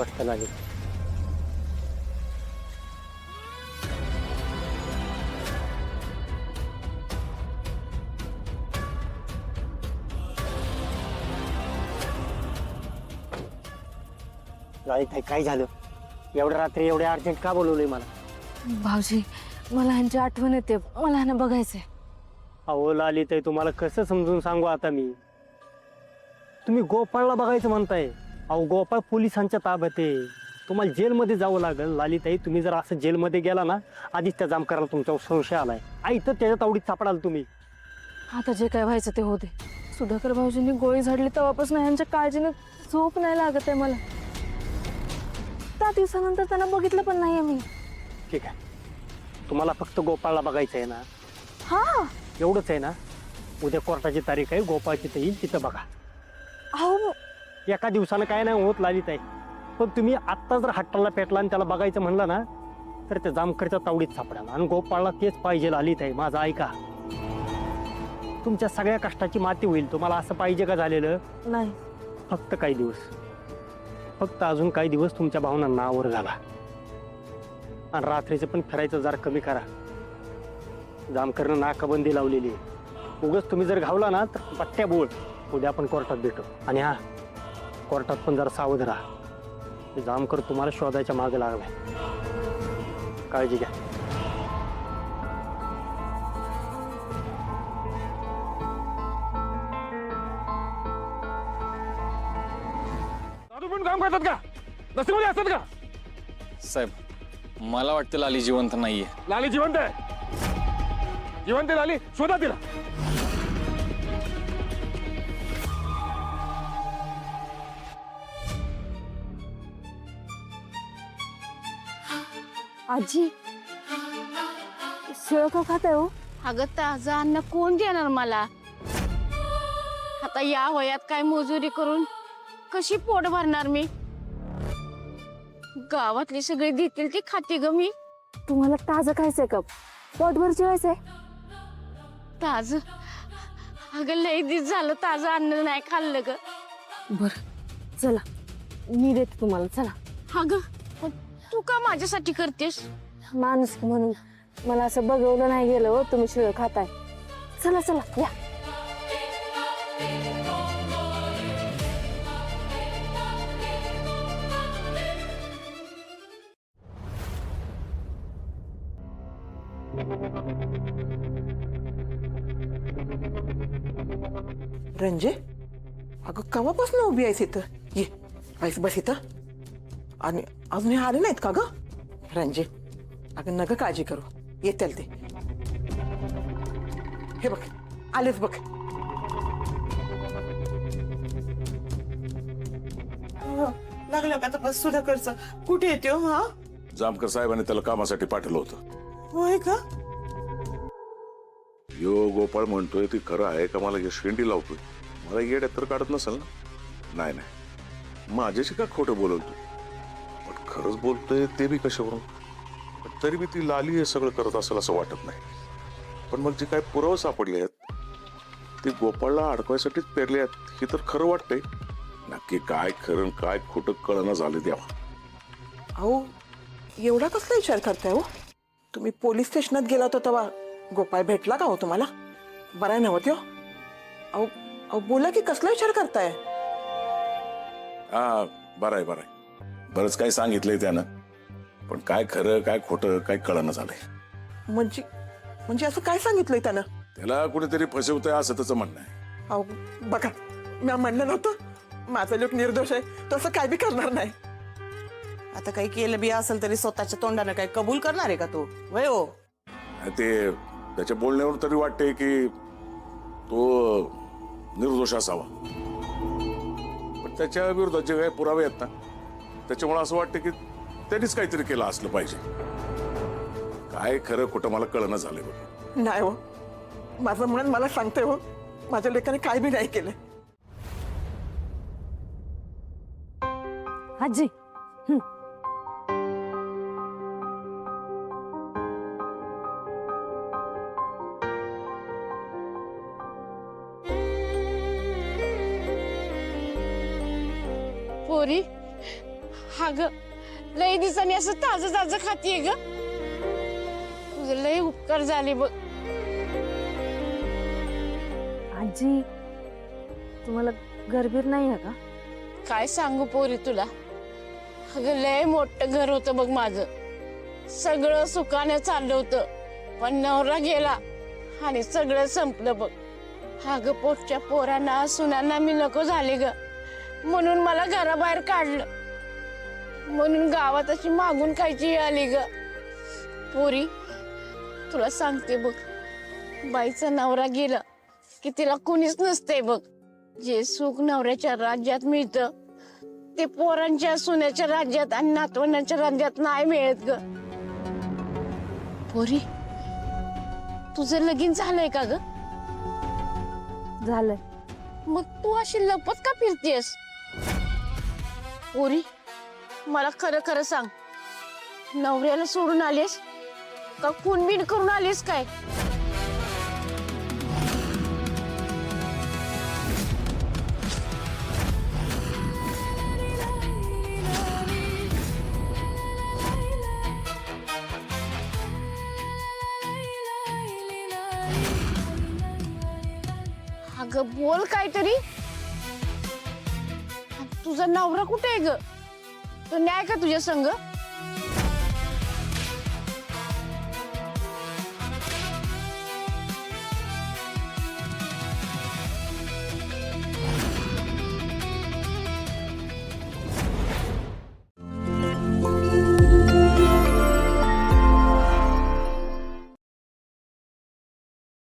वाटतं लागेल. लाईत काय झालं? एवढ्या रात्री एवढ्या अर्जंट का बोलवलंय मला? भाऊजी मला ह्यांची आठवण येते, मला ह्यांना बघायचंय. अहो लालिताई, तुम्हाला कसं समजून सांगू आता मी? तुम्ही गोपाळला बघायचं म्हणताय. अहो गोपाळ पोलिसांच्या ताब्यात आहे. तुम्हाला जेलमध्ये जावं लागेल. लालिताई, तुम्ही जर असं जेलमध्ये गेला ना, आधीच त्या जामकराला तुमच्यावर संशय आलाय. आई तर त्याच्या तावडीत सापडाल तुम्ही. आता जे काय व्हायचं ते होते. सुधाकर भाऊजींनी गोळी झाडली तेव्हापासून ह्यांच्या काळजीने झोप नाही लागत आहे मला. 10 दिवसानंतर त्यांना बघितलं पण नाहीये मी. ठीक आहे, तुम्हाला फक्त गोपाळला बघायचं आहे ना? हा, एवढंच आहे ना? उद्या कोर्टाची तारीख आहे, गोपाळ तिथं येईल, तिथं बघा. अहो एका दिवसानं काय नाही होत लालिताई. पण तुम्ही आत्ता जर हट्टाला पेटला आणि त्याला बघायचं म्हणलं ना, तर त्या जामकरच्या तावडीत सापडाल. आणि गोपाळला तेच पाहिजे लालिताई, माझं ऐका. तुमच्या सगळ्या कष्टाची माती होईल. तुम्हाला असं पाहिजे का झालेलं? नाही. फक्त काही दिवस, फक्त अजून काही दिवस तुमच्या भावनांना आवर घाला. आणि रात्रीचं पण फिरायचं जरा कमी करा. जामकरनं नाकाबंदी लावलेली आहे. उगाच तुम्ही जर घावला ना तर पट्ट्या बोल. उद्या आपण कोर्टात भेटू. आणि हा, कोर्टात पण जरा सावध राहा. जामकर तुम्हाला शोधायच्या मागे लागलाय. काळजी घ्या. पण काम करतात का? नसीमध्ये असतात का? साहेब, मला वाटतं लाली जिवंत नाहीये. लाली जिवंत आहे. जिवंत आहे लाली, शोधा तिला. आजी शिळ का खात आहे हो? अगं ताजं अन्न कोण देणार मला? आता या वयात काय मजुरी करून कशी पोट भरणार मी? गावातली सगळी देतील ती खाते ग मी. तुम्हाला ताजं खायचंय का? पोटभर जेवायचंय? ताज अगं लई दिस झालं ताजं अन्न नाही खाल्लं ग. बर चला, मी देते तुम्हाला. चला. अगं पण तू का माझ्यासाठी करतेस? माणूस म्हणून मला असं बघवलं नाही गेलं हो, तुम्ही शिळ खाताय. चला चला या. रंजे, अगं केव्हापासून उभी आहेस इथं? ये आहेस, बस इथं. आणि अजून हे आले नाहीत का ग? रंजे, अगं नका काळजी करू, येतील ते. हे बघ, आलेच बघ. लागलं का? बस सुधाकरचं कुठे येते हो? हा, जामकर साहेबांनी त्याला कामासाठी पाठवलं होतं. होय का? यो गोपाळ म्हणतोय ती खरं आहे का? मला शेंडी लावतोय. मला येड्यात तर काढत नसेल ना? नाही नाही, माझ्याशी का खोटं बोलवतो? पण खरंच बोलतोय ते बी कशावरून? पण तरी बी ती लाली हे सगळं करत असेल असं वाटत नाही. पण मग जे काय पुरावे सापडले आहेत ते गोपाळला अडकवायसाठीच पेरले आहेत, हे तर खरं वाटतंय. नक्की काय खरं काय खोटं कळना झालं द्यावा. अहो, एवढा कसला विचार करताय हो? तुम्ही पोलीस स्टेशनात गेला होता तेव्हा गोपाळ भेटला का हो तुम्हाला? बरं नव्हतं हो? अहो अहो, बोला की कसला विचार करताय? हा, बरं आहे बरं आहे. बरंच काय सांगितलंय त्यानं, पण काय खरं काय खोटं काय कळना झालंय. म्हणजे म्हणजे असं काय सांगितलंय त्यानं? त्याला कुणीतरी फसवतंय असं त्याचं म्हणणं आहे. अहो बघा, मी म्हणलं नव्हतं माझा लोक निर्दोष आहे, तो असं काय बी करणार नाही. आता काही केलं बी असेल तरी स्वतःच्या तोंडाने काही कबूल करणार आहे का तू? वय हो, ते त्याच्या बोलण्यावर तरी वाटते की तो निर्दोष असावा. पण त्याच्या विरोधात जे काही पुरावे आहेत ना, त्याच्यामुळे असं वाटतं की त्यांनीच काहीतरी केलं असलं पाहिजे. काय खरं खोटं मला कळणं झालंय बघ. नाही हो, माझं म्हणून मला सांगतंय हो, माझ्या लेकाने काय बी नाही केलं. आजी पोरी हा ग लय दिवसांनी असं ताजं ताजं खातीये ग. तुझे लय उपकार झाले बघ. आजी तुम्हाला गरबीर नाही आहे का? काय सांगू पोरी तुला. अगं लय मोठं घर होतं बघ माझं. सगळं सुखाने चाललं होतं, पण नवरा गेला आणि सगळं संपलं बघ. अगं पोटच्या पोरांना सुनांना मी नको झाले ग, म्हणून मला घराबाहेर काढलं. म्हणून गावात अशी मागून खायची आली ग. पोरी तुला सांगते बघ, बाईचा नवरा गेला की तिला कुणीच नसते बघ. जे सुख नवऱ्याच्या राज्यात मिळतं ते पोरांच्या सुनेच्या राज्यात आणि नातवंडांच्या राज्यात नाही मिळत ग. पोरी तुझं लगीन झालंय का ग? झालंय. मग तू अशी लपत का फिरतेस? पोरी मला खरं खरं सांग, नवऱ्याला सोडून आलीस का खून बीन करून आलीस काय? अगं बोल काहीतरी. तुझा नवरा कुठे आहे ग? तो न्याय का तुझ्या संग?